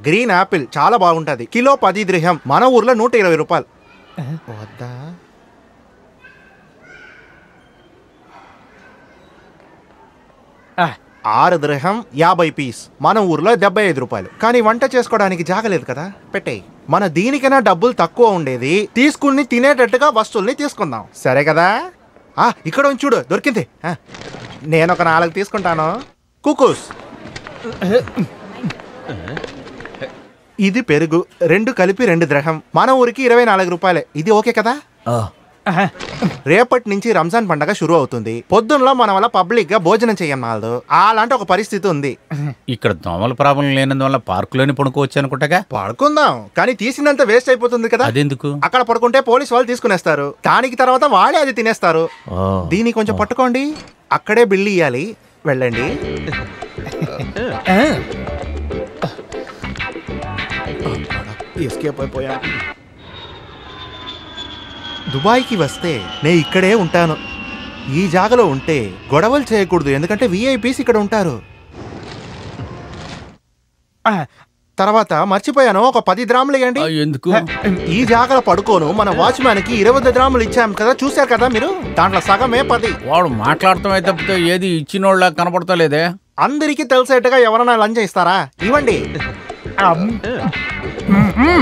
Green Apple చాలా బాగుంటది. Kilo 10 ద్రహం. మన ఊర్లో 120 రూపాయలు. వద్దా? 6 ద్రహం 50 పీస్. మన ఊర్లో 75 రూపాయలు. కానీ వంట చేసుకోవడానికి జాగలేదు కదా, పెట్టేయి. మన దీనికైనా డబ్బులు తక్కువ ఉండేది. తీసుకుని తినేటట్టుగా వస్తువుల్ని తీసుకుందాం, సరే కదా? ఇక్కడ చూడు, దొరికింది. నేను ఒక 4 తీసుకుంటాను. కుకూస్. ఇది పెరుగు, 2 కలిపి 2 ద్రహం. మన ఊరికి 24 రూపాయలే. ఇది ఓకే కదా? రేపటి నుంచి రంజాన్ పండగ షురూ అవుతుంది. పొద్దున్నలో మన వల్ల పబ్లిక్ గా భోజనం చెయ్యన్నాడు. అలాంటి ఒక పరిస్థితి ఉంది. ఇక్కడ దోమల ప్రాబ్లం లేనందువల్ల పార్కులోనే పడుకోవచ్చు అనుకుంటా. పడుకుందాం, కానీ తీసినంత వేస్ట్ అయిపోతుంది కదా. అదెందుకు? అక్కడ పడుకుంటే పోలీసు వాళ్ళు తీసుకునేస్తారు. దానికి తర్వాత వాళ్ళే అది తినేస్తారు. దీన్ని కొంచెం పట్టుకోండి, అక్కడే బిల్లు ఇయ్యాలి. వెళ్ళండి. ఎస్కేప్ అయిపోయా. దుబాయ్కి వస్తే నేను ఇక్కడే ఉంటాను. ఈ జాగలో ఉంటే గొడవలు చేయకూడదు, ఎందుకంటే విఐపీస్ ఇక్కడ ఉంటారు. తర్వాత మర్చిపోయాను, ఒక 10 ద్రాములు ఇవ్వండి. ఎందుకు? ఈ జాగలో పడుకోను. మన వాచ్మ్యాన్ కి 20 ద్రాములు ఇచ్చాం కదా, చూశారు కదా మీరు. దాంట్లో సగమే 10. వాడు మాట్లాడటం అయితే తప్పితే ఏది ఇచ్చినోళ్ళ కనపడతలేదే. అందరికీ తెలిసేట్టుగా ఎవరైనా లంచ్ ఇస్తారా? ఇవ్వండి.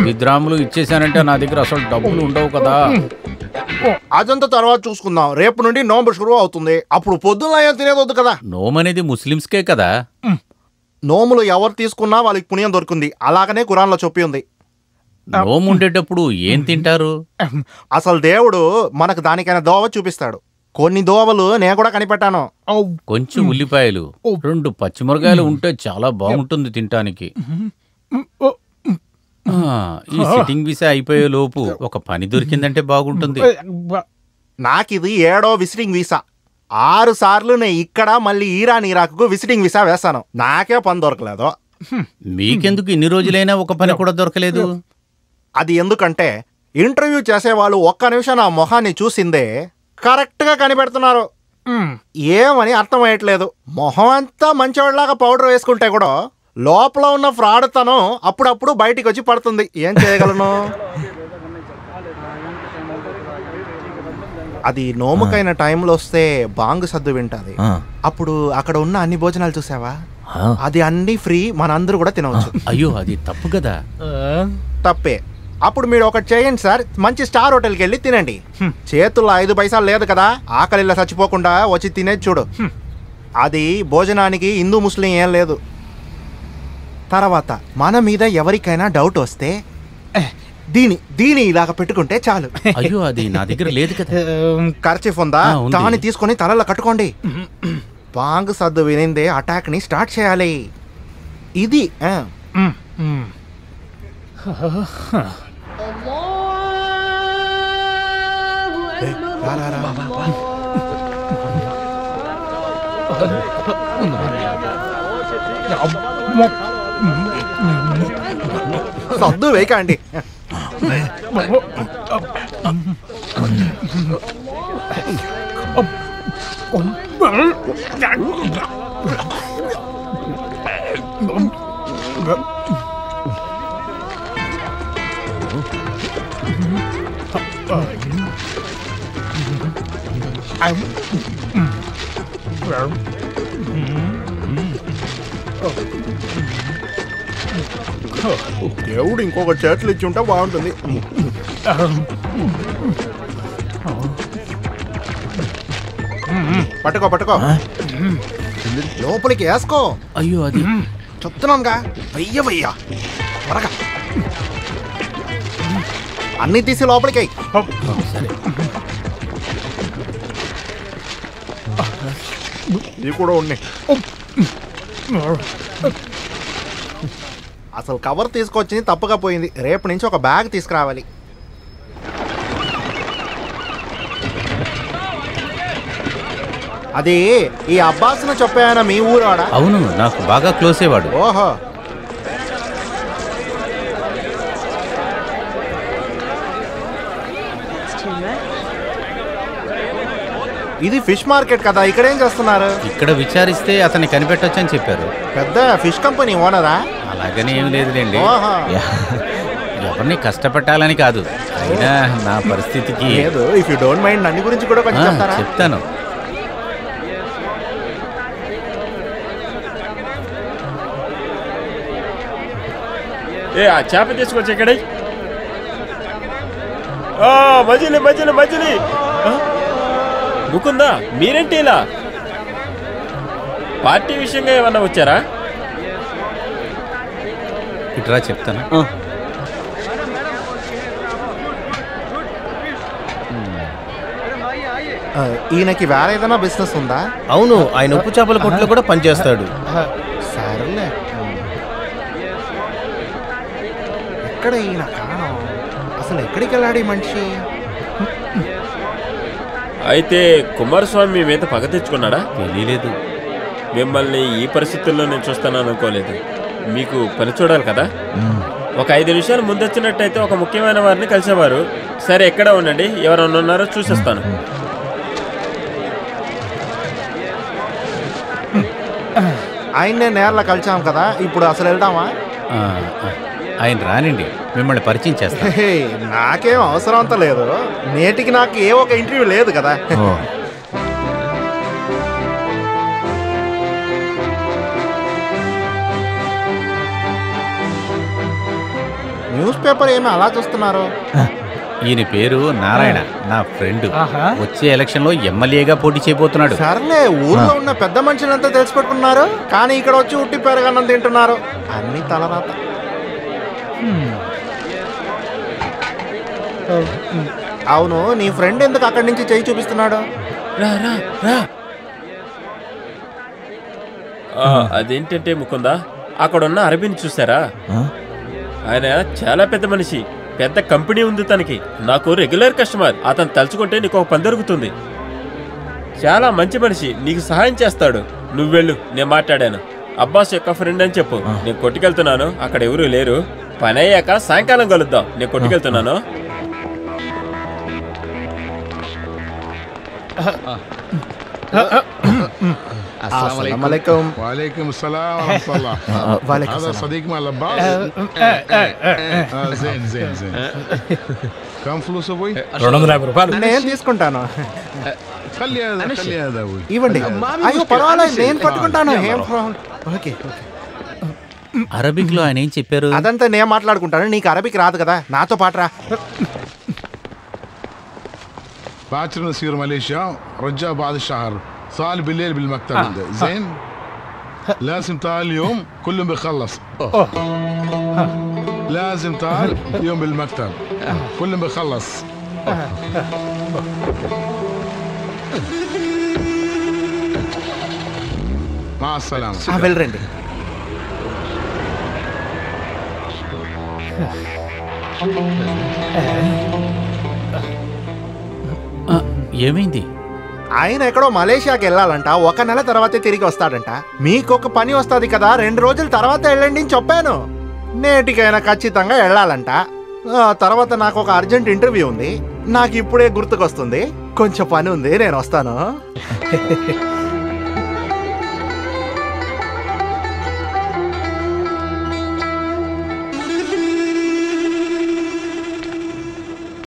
10 ద్రాములు ఇచ్చేసానంటే నా దగ్గర అసలు డబ్బులు ఉండవు కదా. అదంతా తర్వాత చూసుకుందాం. రేపు నుండి నోంబు షురూ అవుతుంది. అప్పుడు పొద్దున్న ఏం తినేదొద్దు కదా. నోము అనేది ముస్లిమ్స్కే కదా. నోములు ఎవరు తీసుకున్నా వాళ్ళకి పుణ్యం దొరుకుంది. అలాగనే ఖురాన్లో చెప్పి ఉంది. నోము ఉండేటప్పుడు ఏం తింటారు? అసలు దేవుడు మనకు దానికైనా దోవ చూపిస్తాడు. కొన్ని దోవలు నేను కూడా కనిపెట్టాను. కొంచెం ఉల్లిపాయలు, 2 పచ్చిమిరకాయలు ఉంటే చాలా బాగుంటుంది తినటానికి. ఈ సిట్టింగ్ వీసా అయిపోయే లోపు ఒక పని దొరికిందంటే బాగుంటుంది. నాకిది 7వ విజిటింగ్ వీసా. 6 సార్లు నేను ఇక్కడ మళ్ళీ ఇరాన్ ఇరాక్కు విజిటింగ్ వీసా వేస్తాను. నాకే పని దొరకలేదు. మీకెందుకు ఇన్ని రోజులైనా ఒక పని కూడా దొరకలేదు? అది ఎందుకంటే ఇంటర్వ్యూ చేసేవాళ్ళు ఒక్క నిమిషం నా మొహాన్ని చూసిందే కరెక్ట్ గా కనిపెడుతున్నారు. ఏమని అర్థమయ్యట్లేదు. మొహం అంతా మంచివాళ్ళలాగా పౌడర్ వేసుకుంటే కూడా లోపల ఉన్న ఫ్రాడ్ తనం అప్పుడప్పుడు బయటికి వచ్చి పడుతుంది. ఏం చేయగలను? అది నోముకైన టైంలో వస్తే బాంగు సద్దు వింటది. అప్పుడు అక్కడ ఉన్న అన్ని భోజనాలు చూసావా, అది అన్ని ఫ్రీ, మనందరూ కూడా తినవచ్చు. అయ్యో, అది తప్పు కదా. తప్పే. అప్పుడు మీరు ఒకటి చేయండి సార్, మంచి స్టార్ హోటల్కి వెళ్ళి తినండి. చేతుల్లో 5 పైసలు లేదు కదా, ఆకలిలా చచ్చిపోకుండా వచ్చి తినేది చూడు. అది భోజనానికి హిందూ ముస్లిం ఏం లేదు. తర్వాత మన మీద ఎవరికైనా డౌట్ వస్తే దీని ఇలాగ పెట్టుకుంటే చాలు. అయ్యో, అది నా దగ్గర లేదు కదా. కర్చీఫ్ ఉందా? దాన్ని తీసుకొని తలలో కట్టుకోండి. బాంగ్ సద్దు వినిందే అటాక్ ని స్టార్ట్ చేయాలి. ఇది సద్దు వేయకండి. దేవుడు ఇంకొక చేతులు ఇచ్చి ఉంటే బాగుంటుంది. పట్టుకో పట్టుకో, లోపలికి వేసుకో. అయ్యో, అది చెప్తున్నానుగా, వెయ్యవయ్యా త్వరగా. అన్ని తీసి లోపలికి. ఇవి కూడా ఉన్నాయి. అసలు కవర్ తీసుకొచ్చింది తప్పుగా పోయింది. రేపు నుంచి ఒక బ్యాగ్ తీసుకురావాలి. అది ఈ అబ్బాస్ను చెప్పాయన మీ ఊరాడా? అవును, నాకు బాగా క్లోజ్ అయ్యేవాడు. ఓహో, ఇది ఫిష్ మార్కెట్ కదా, ఇక్కడ ఏం చేస్తున్నారు? ఇక్కడ విచారిస్తే అతన్ని కనిపెట్టొచ్చని చెప్పారు. పెద్ద ఫిష్ కంపెనీ ఓనరా? అలాగనే ఏమి లేదులేండి. ఓహో. ఎవరిని కష్టపెట్టాలని కాదు, అయినా నా పరిస్థితికి లేదు, ఇఫ్ యూ డోంట్ మైండ్ నన్ను గురించి కూడా కొంచెం చెప్తారా? చెప్తాను. ఆ చేప తీసుకొచ్చి ఇక్కడ మజిలీ మజిలీ మజిలీ. ముకుందా, మీరేంటి ఇలా? పార్టీ విషయంగా ఏమన్నా వచ్చారా? ఇట్రా చెప్తాను. ఈయనకి వేరే ఏదైనా బిజినెస్ ఉందా? అవును, ఆయన ఉప్పు చేపల కొట్లో కూడా పనిచేస్తాడు. సర్లే. ఎక్కడ ఈయన కాణం? అసలు ఎక్కడికి వెళ్ళాడు ఈ మనిషి? అయితే కుమారస్వామి మీ మీద పగ తెచ్చుకున్నాడా? తెలియలేదు. మిమ్మల్ని ఈ పరిస్థితుల్లో నేను చూస్తాను అనుకోలేదు. మీకు పని చూడాలి కదా. ఒక 5 నిమిషాలు ముందొచ్చినట్టయితే ఒక ముఖ్యమైన వారిని కలిసేవారు. సరే, ఎక్కడ ఉండండి, ఎవరన్నా ఉన్నారో చూసేస్తాను. ఆయన్నే నేర్లో కలిసాం కదా, ఇప్పుడు అసలు వెళ్దామా? ఆయన రానండి, మిమ్మల్ని పరిచయం చేస్తాను. హే, నాకేం అవసరం అంత లేదు. నేటికి నాకు ఏ ఒక ఇంటర్వ్యూ లేదు కదా. న్యూస్ పేపర్ ఏమి అలా చూస్తున్నారు? ఈయన పేరు నారాయణ, నా ఫ్రెండ్. వచ్చే ఎలక్షన్ లో ఎమ్మెల్యేగా పోటీ చేయబోతున్నాడు. సర్లే, ఊర్లో ఉన్న పెద్ద మనుషులంతా తెలిసి పెట్టుకున్నారు, కానీ ఇక్కడ వచ్చి ఉట్టి పెరగన్నం తింటున్నారు. అన్ని తలరాత. అవును, నీ ఫ్రెండ్ ఎందుకు అక్కడి నుంచి చేయి చూపిస్తున్నాడు? అదేంటంటే ముకుందా, అక్కడున్న అరబిని చూసారా? ఆయన చాలా పెద్ద మనిషి, పెద్ద కంపెనీ ఉంది తనకి. నాకు రెగ్యులర్ కస్టమర్. అతను తలుచుకుంటే నీకు ఒక పని దొరుకుతుంది. చాలా మంచి మనిషి, నీకు సహాయం చేస్తాడు. నువ్వు వెళ్ళు, నేను మాట్లాడాను. అబ్బాస్ యొక్క ఫ్రెండ్ అని చెప్పు. నేను కొట్టుకెళ్తున్నాను, అక్కడ ఎవరూ లేరు. పని అయ్యాక సాయంకాలం కలుద్దాం. నేను కొట్టుకెళ్తున్నాను. अस्सलाम वालेकुम। वालेकुम अस्सलाम ورحمة वालेकुम هذا अस्सलाम। صديق مال عباس. زين زين زين. كم فلوس ابوي؟ 250 రూపాయలు. నేను తీసుకుంటాను. خلي هذا ابوي. ఇవ్వండి. అయ్యో పర్వాలేదు, నేను పట్టుకుంటాను. ఏం ప్రాబ్లం? Okay okay. అరబిక్ లో ఆయన ఏం చెప్పారు? అదంతా నేను మాట్లాడుకుంటాను, నీకు అరబిక్ రాదు కదా, నాతో పాటరా. باكر نسير ماليزيا، رجاء بعد الشهر. صالح بالليل بالمكتب عنده. زين؟ لازم تعال اليوم، كلهم بيخلص. لازم تعال يوم بالمكتب، كلهم بيخلص. مع السلامة. వెళ్ళరండి. ఏమైంది? ఆయన ఎక్కడో మలేషియాకి వెళ్ళాలంట, 1 నెల తర్వాతే తిరిగి వస్తాడంట. మీకొక పని వస్తుంది కదా, 2 రోజుల తర్వాత వెళ్ళండి అని చెప్పాను. నేటికైనా ఖచ్చితంగా వెళ్ళాలంట. తర్వాత నాకు ఒక అర్జెంట్ ఇంటర్వ్యూ ఉంది. నాకు ఇప్పుడే గుర్తుకొస్తుంది, కొంచెం పని ఉంది, నేను వస్తాను.